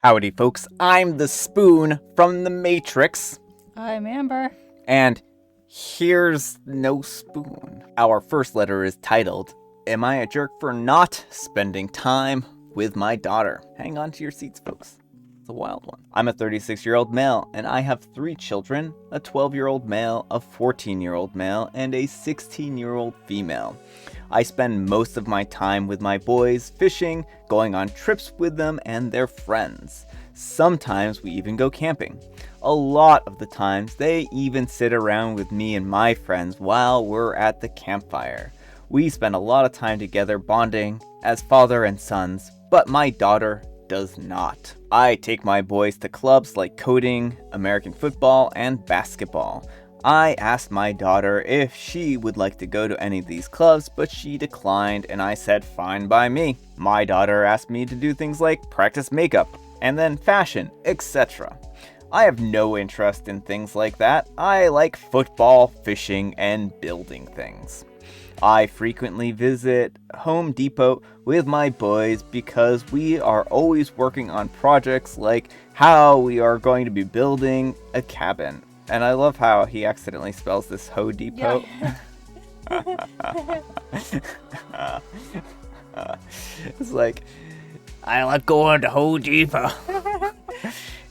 Howdy, folks. I'm the Spoon from the Matrix. I'm Amber. And here's no spoon. Our first letter is titled, Am I a Jerk for Not Spending Time with My Daughter? Hang on to your seats, folks. It's a wild one. I'm a 36-year-old male, and I have 3 children, a 12-year-old male, a 14-year-old male, and a 16-year-old female. I spend most of my time with my boys, fishing, going on trips with them and their friends. Sometimes we even go camping. A lot of the times, they even sit around with me and my friends while we're at the campfire. We spend a lot of time together bonding as father and sons, but my daughter does not. I take my boys to clubs like coding, American football, and basketball. I asked my daughter if she would like to go to any of these clubs, but she declined, and I said fine by me. My daughter asked me to do things like practice makeup, and then fashion, etc. I have no interest in things like that. I like football, fishing, and building things. I frequently visit Home Depot with my boys because we are always working on projects like how we are going to be building a cabin. And I love how he accidentally spells this Ho Depot. Yeah. It's like, I like going to Ho Depot.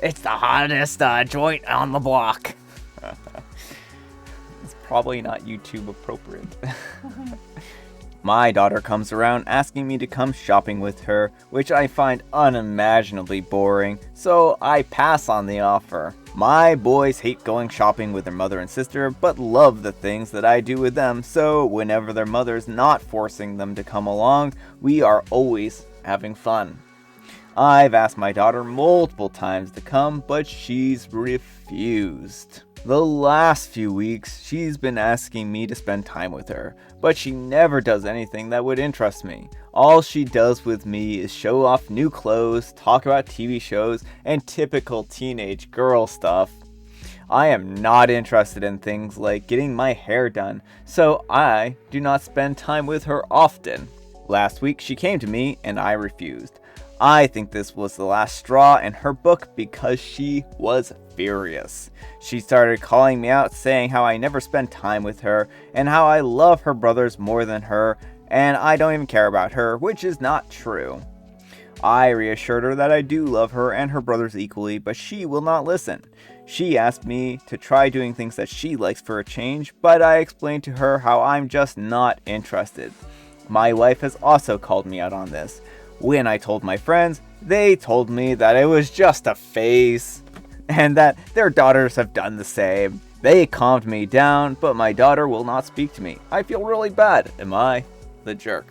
It's the hottest joint on the block. It's probably not YouTube appropriate. My daughter comes around asking me to come shopping with her, which I find unimaginably boring, so I pass on the offer. My boys hate going shopping with their mother and sister, but love the things that I do with them, so whenever their mother's not forcing them to come along, we are always having fun. I've asked my daughter multiple times to come, but she's refused. The last few weeks, she's been asking me to spend time with her, but she never does anything that would interest me. All she does with me is show off new clothes, talk about TV shows, and typical teenage girl stuff. I am not interested in things like getting my hair done, so I do not spend time with her often. Last week, she came to me and I refused. I think this was the last straw in her book because she was furious. She started calling me out, saying how I never spend time with her, and how I love her brothers more than her, and I don't even care about her, which is not true. I reassured her that I do love her and her brothers equally, but she will not listen. She asked me to try doing things that she likes for a change, but I explained to her how I'm just not interested. My wife has also called me out on this. When I told my friends, they told me that it was just a phase, and that their daughters have done the same. They calmed me down, but my daughter will not speak to me. I feel really bad. Am I the jerk?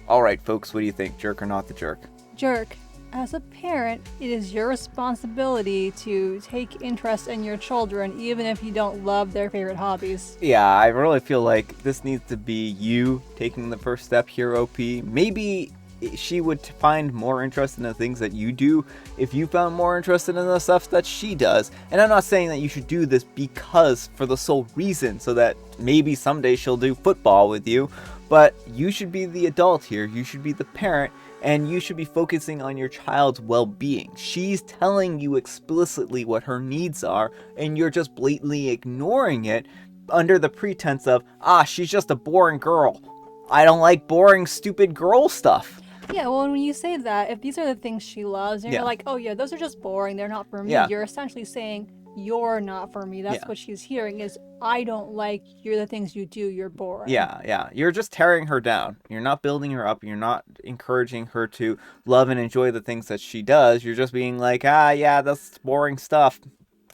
Alright folks, what do you think? Jerk or not the jerk? Jerk. As a parent, it is your responsibility to take interest in your children, even if you don't love their favorite hobbies. Yeah, I really feel like this needs to be you taking the first step here, OP. Maybe she would find more interest in the things that you do if you found more interested in the stuff that she does. And I'm not saying that you should do this because for the sole reason so that maybe someday she'll do football with you, but you should be the adult here. You should be the parent, and you should be focusing on your child's well-being. She's telling you explicitly what her needs are, and you're just blatantly ignoring it under the pretense of, she's just a boring girl. I don't like boring, stupid girl stuff. Yeah, well, when you say that, if these are the things she loves, and you're like, oh yeah, those are just boring, they're not for me, you're essentially saying, you're not for me. That's what she's hearing is, I don't like the things you do, you're boring. Yeah. You're just tearing her down. You're not building her up. You're not encouraging her to love and enjoy the things that she does. You're just being like, that's boring stuff.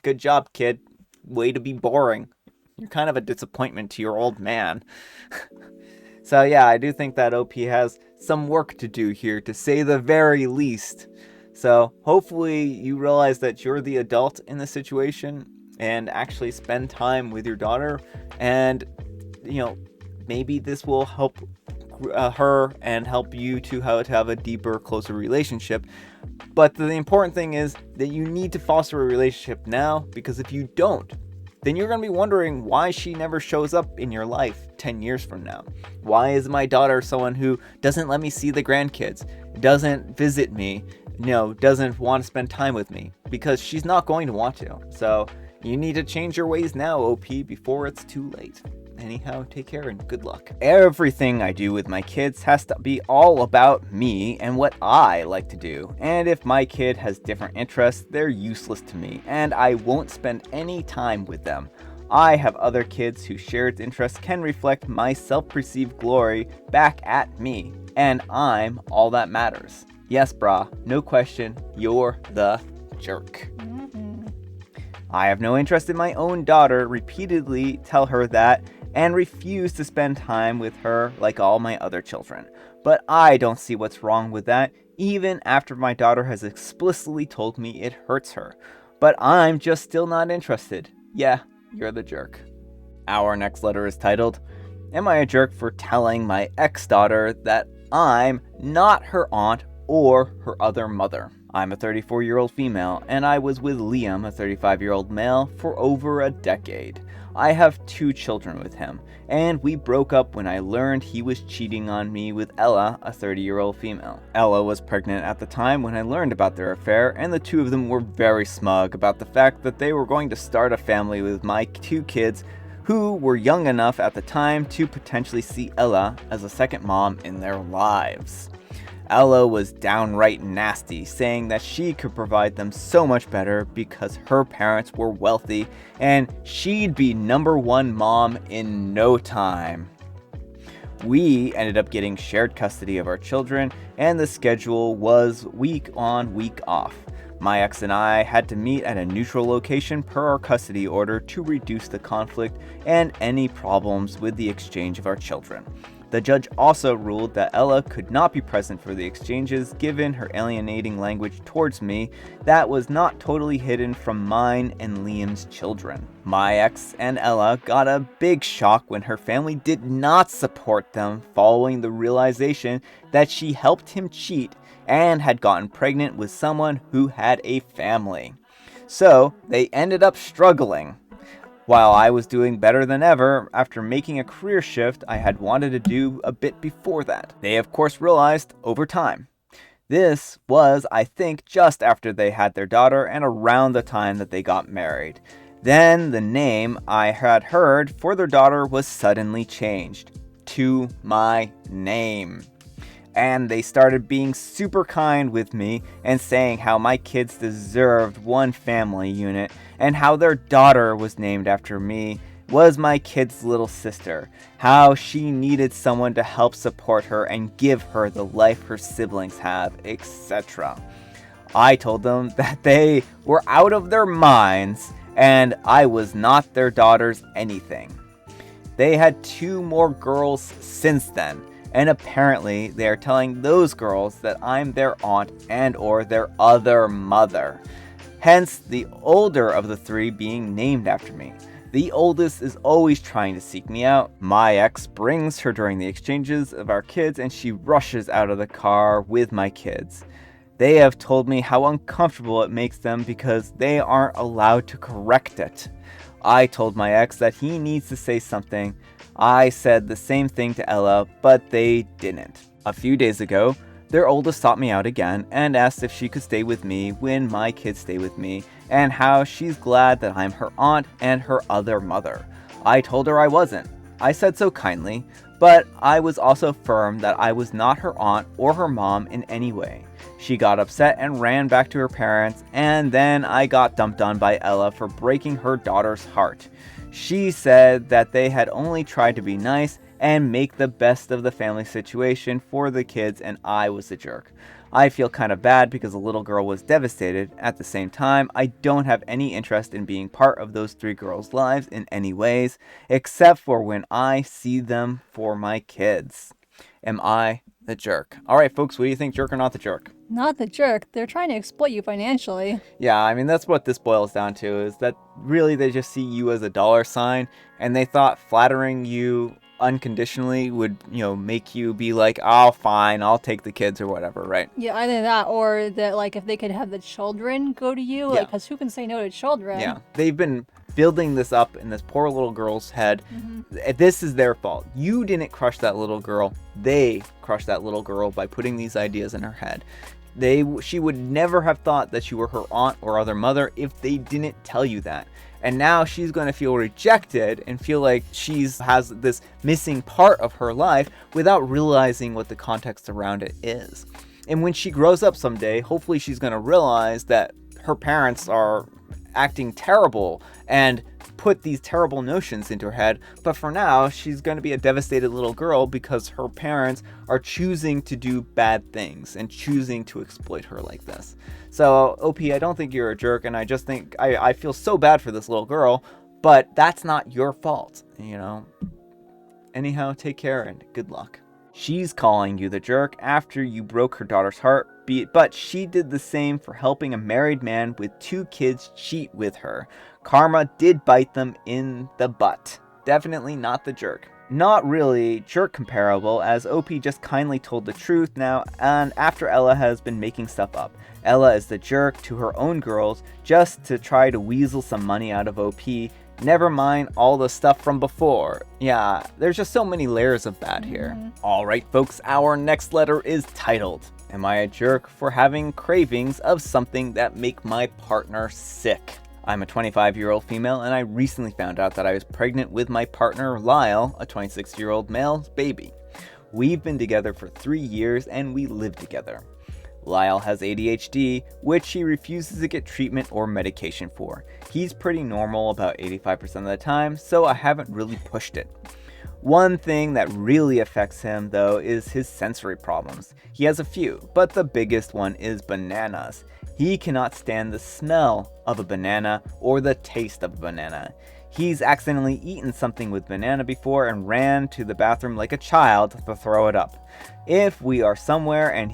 Good job, kid. Way to be boring. You're kind of a disappointment to your old man. So yeah, I do think that OP has some work to do here, to say the very least. So hopefully you realize that you're the adult in the situation and actually spend time with your daughter. And, maybe this will help her and help you to have a deeper, closer relationship. But the important thing is that you need to foster a relationship now, because if you don't, then you're going to be wondering why she never shows up in your life 10 years from now. Why is my daughter someone who doesn't let me see the grandkids, doesn't visit me, doesn't want to spend time with me, because she's not going to want to. So you need to change your ways now, OP, before it's too late. Anyhow, take care and good luck. Everything I do with my kids has to be all about me and what I like to do. And if my kid has different interests, they're useless to me, and I won't spend any time with them. I have other kids whose shared interests can reflect my self-perceived glory back at me, and I'm all that matters. Yes, brah, no question, you're the jerk. I have no interest in my own daughter, repeatedly tell her that, and refuse to spend time with her like all my other children. But I don't see what's wrong with that, even after my daughter has explicitly told me it hurts her. But I'm just still not interested. Yeah, you're the jerk. Our next letter is titled, Am I a jerk for telling my ex-daughter that I'm not her aunt or her other mother? I'm a 34-year-old female, and I was with Liam, a 35-year-old male, for over a decade. I have 2 children with him, and we broke up when I learned he was cheating on me with Ella, a 30-year-old female. Ella was pregnant at the time when I learned about their affair, and the 2 of them were very smug about the fact that they were going to start a family with my 2 kids, who were young enough at the time to potentially see Ella as a second mom in their lives. Ella was downright nasty, saying that she could provide them so much better because her parents were wealthy and she'd be #1 mom in no time. We ended up getting shared custody of our children, and the schedule was week on, week off. My ex and I had to meet at a neutral location per our custody order to reduce the conflict and any problems with the exchange of our children. The judge also ruled that Ella could not be present for the exchanges given her alienating language towards me that was not totally hidden from mine and Liam's children. My ex and Ella got a big shock when her family did not support them following the realization that she helped him cheat and had gotten pregnant with someone who had a family. So they ended up struggling. While I was doing better than ever after making a career shift I had wanted to do a bit before that. They of course realized over time. This was, I think, just after they had their daughter and around the time that they got married. Then the name I had heard for their daughter was suddenly changed to my name. And they started being super kind with me and saying how my kids deserved one family unit and how their daughter was named after me was my kid's little sister, how she needed someone to help support her and give her the life her siblings have, etc. I told them that they were out of their minds and I was not their daughter's anything. They had 2 more girls since then. And apparently they are telling those girls that I'm their aunt and or their other mother. Hence the older of the 3 being named after me. The oldest is always trying to seek me out. My ex brings her during the exchanges of our kids and she rushes out of the car with my kids. They have told me how uncomfortable it makes them because they aren't allowed to correct it. I told my ex that he needs to say something. I said the same thing to Ella, but they didn't. A few days ago, their oldest sought me out again and asked if she could stay with me when my kids stay with me, and how she's glad that I'm her aunt and her other mother. I told her I wasn't. I said so kindly, but I was also firm that I was not her aunt or her mom in any way. She got upset and ran back to her parents, and then I got dumped on by Ella for breaking her daughter's heart. She said that they had only tried to be nice and make the best of the family situation for the kids, and I was the jerk. I feel kind of bad because the little girl was devastated. At the same time, I don't have any interest in being part of those 3 girls' lives in any ways, except for when I see them for my kids. Am I the jerk? All right, folks, what do you think, jerk or not the jerk? Not the jerk. They're trying to exploit you financially. Yeah, I mean, that's what this boils down to, is that really they just see you as a dollar sign, and they thought flattering you unconditionally would, make you be like, oh, fine, I'll take the kids or whatever, right? Yeah, either that or that, like, if they could have the children go to you, Yeah. because who can say no to children? Yeah, they've been building this up in this poor little girl's head. This is their fault. You didn't crush that little girl. They crushed that little girl by putting these ideas in her head. She would never have thought that you were her aunt or other mother if they didn't tell you that. And now she's going to feel rejected and feel like has this missing part of her life without realizing what the context around it is. And when she grows up someday, hopefully she's going to realize that her parents are acting terrible and put these terrible notions into her head. But for now, she's going to be a devastated little girl because her parents are choosing to do bad things and choosing to exploit her like this. So, OP, I don't think you're a jerk, and I just think I feel so bad for this little girl, but that's not your fault, you know? Anyhow, take care and good luck. She's calling you the jerk after you broke her daughter's heart, but she did the same for helping a married man with 2 kids cheat with her. Karma did bite them in the butt. Definitely not the jerk. Not really jerk comparable, as OP just kindly told the truth now, and after Ella has been making stuff up. Ella is the jerk to her own girls just to try to weasel some money out of OP. Never mind all the stuff from before. Yeah, there's just so many layers of bad here. Alright folks, our next letter is titled, Am I a jerk for having cravings of something that make my partner sick? I'm a 25-year-old female, and I recently found out that I was pregnant with my partner Lyle, a 26-year-old male's baby. We've been together for 3 years and we live together. Lyle has ADHD, which he refuses to get treatment or medication for. He's pretty normal about 85% of the time, so I haven't really pushed it. One thing that really affects him, though, is his sensory problems. He has a few, but the biggest one is bananas. He cannot stand the smell of a banana or the taste of a banana. He's accidentally eaten something with banana before and ran to the bathroom like a child to throw it up. If we are somewhere and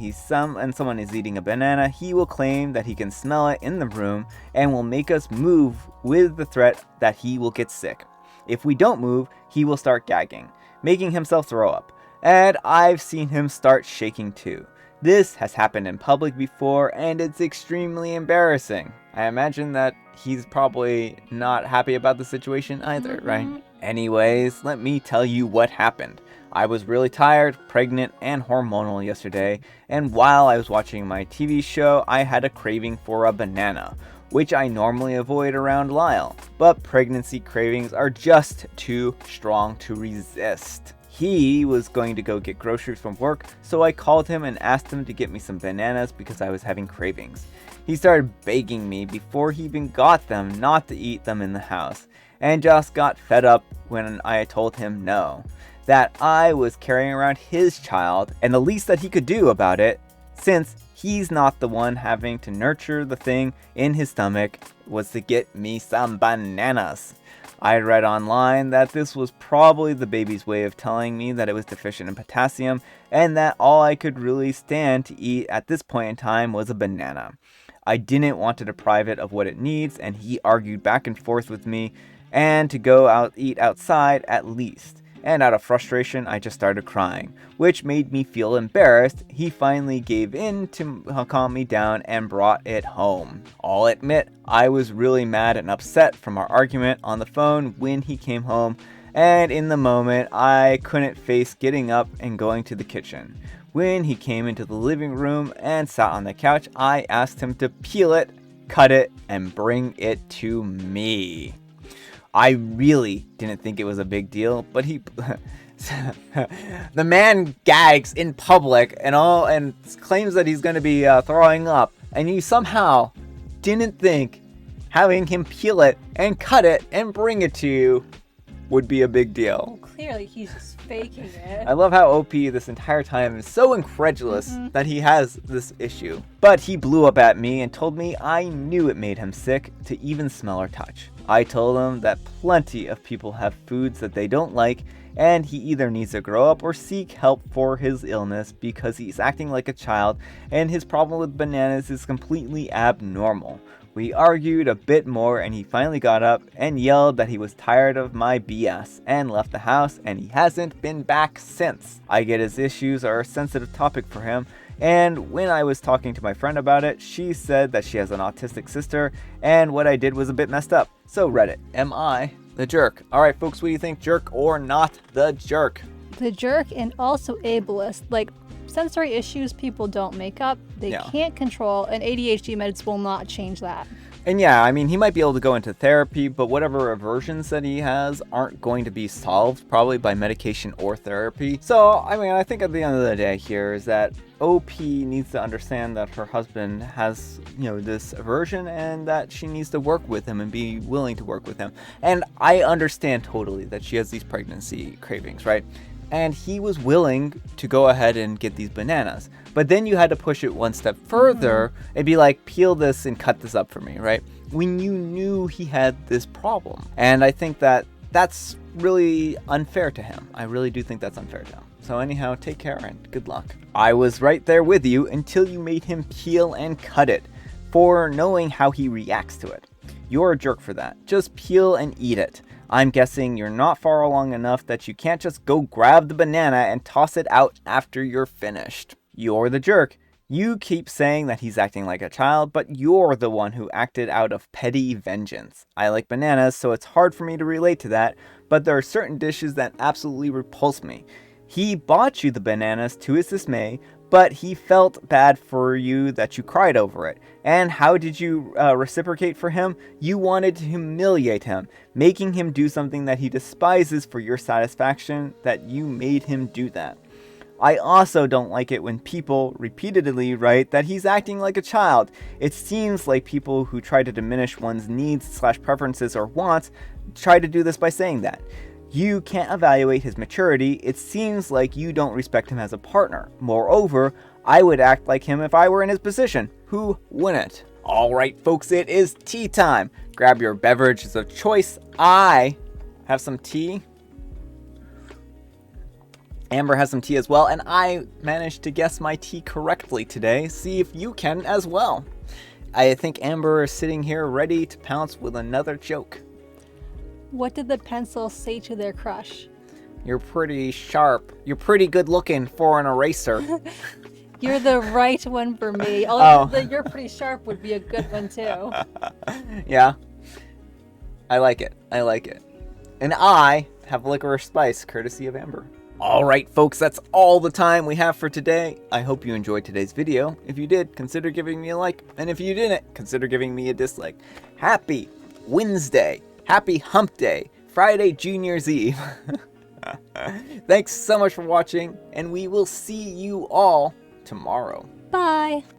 someone is eating a banana, he will claim that he can smell it in the room and will make us move with the threat that he will get sick. If we don't move, he will start gagging, making himself throw up. And I've seen him start shaking too. This has happened in public before, and it's extremely embarrassing. I imagine that he's probably not happy about the situation either, right? Anyways, let me tell you what happened. I was really tired, pregnant, and hormonal yesterday, and while I was watching my TV show, I had a craving for a banana, which I normally avoid around Lyle, but pregnancy cravings are just too strong to resist. He was going to go get groceries from work, so I called him and asked him to get me some bananas because I was having cravings. He started begging me before he even got them not to eat them in the house, and just got fed up when I told him no, that I was carrying around his child, and the least that he could do about it, since he's not the one having to nurture the thing in his stomach, was to get me some bananas. I read online that this was probably the baby's way of telling me that it was deficient in potassium and that all I could really stand to eat at this point in time was a banana. I didn't want to deprive it of what it needs, and he argued back and forth with me and to go out eat outside at least. And out of frustration, I just started crying, which made me feel embarrassed. He finally gave in to calm me down and brought it home. I'll admit, I was really mad and upset from our argument on the phone when he came home, and in the moment, I couldn't face getting up and going to the kitchen. When he came into the living room and sat on the couch, I asked him to peel it, cut it, and bring it to me. I really didn't think it was a big deal, but the man gags in public and claims that he's going to be throwing up, and you somehow didn't think having him peel it and cut it and bring it to you would be a big deal. Well, clearly he's just faking it. I love how OP this entire time is so incredulous that he has this issue. But he blew up at me and told me I knew it made him sick to even smell or touch. I told him that plenty of people have foods that they don't like, and he either needs to grow up or seek help for his illness because he's acting like a child and his problem with bananas is completely abnormal. We argued a bit more and he finally got up and yelled that he was tired of my BS and left the house, and he hasn't been back since. I get his issues are a sensitive topic for him, and when I was talking to my friend about it, she said that she has an autistic sister and what I did was a bit messed up. So Reddit, am I the jerk? Alright folks, what do you think, jerk or not the jerk? The jerk and also ableist, like sensory issues people don't make up, they can't control, and ADHD meds will not change that. And yeah, I mean, he might be able to go into therapy, but whatever aversions that he has aren't going to be solved probably by medication or therapy. So, I mean, I think at the end of the day here is that OP needs to understand that her husband has, this aversion and that she needs to work with him and be willing to work with him. And I understand totally that she has these pregnancy cravings, right? And he was willing to go ahead and get these bananas. But then you had to push it one step further and be like, peel this and cut this up for me, right? When you knew he had this problem. And I think that that's really unfair to him. I really do think that's unfair to him. So anyhow, take care and good luck. I was right there with you until you made him peel and cut it, for knowing how he reacts to it. You're a jerk for that. Just peel and eat it. I'm guessing you're not far along enough that you can't just go grab the banana and toss it out after you're finished. You're the jerk. You keep saying that he's acting like a child, but you're the one who acted out of petty vengeance. I like bananas, so it's hard for me to relate to that, but there are certain dishes that absolutely repulse me. He bought you the bananas to his dismay, but he felt bad for you that you cried over it. And how did you reciprocate for him? You wanted to humiliate him, making him do something that he despises for your satisfaction that you made him do that. I also don't like it when people repeatedly write that he's acting like a child. It seems like people who try to diminish one's needs/preferences or wants try to do this by saying that. You can't evaluate his maturity. It seems like you don't respect him as a partner. Moreover, I would act like him if I were in his position. Who wouldn't? Alright folks, it is tea time. Grab your beverages of choice. I have some tea. Amber has some tea as well, and I managed to guess my tea correctly today. See if you can as well. I think Amber is sitting here ready to pounce with another joke. What did the pencils say to their crush? You're pretty sharp. You're pretty good looking for an eraser. You're the right one for me. Although you're pretty sharp would be a good one too. Yeah. I like it. And I have licorice spice, courtesy of Amber. Alright folks, that's all the time we have for today. I hope you enjoyed today's video. If you did, consider giving me a like. And if you didn't, consider giving me a dislike. Happy Wednesday. Happy Hump Day. Friday, Junior's Eve. Thanks so much for watching, and we will see you all tomorrow. Bye.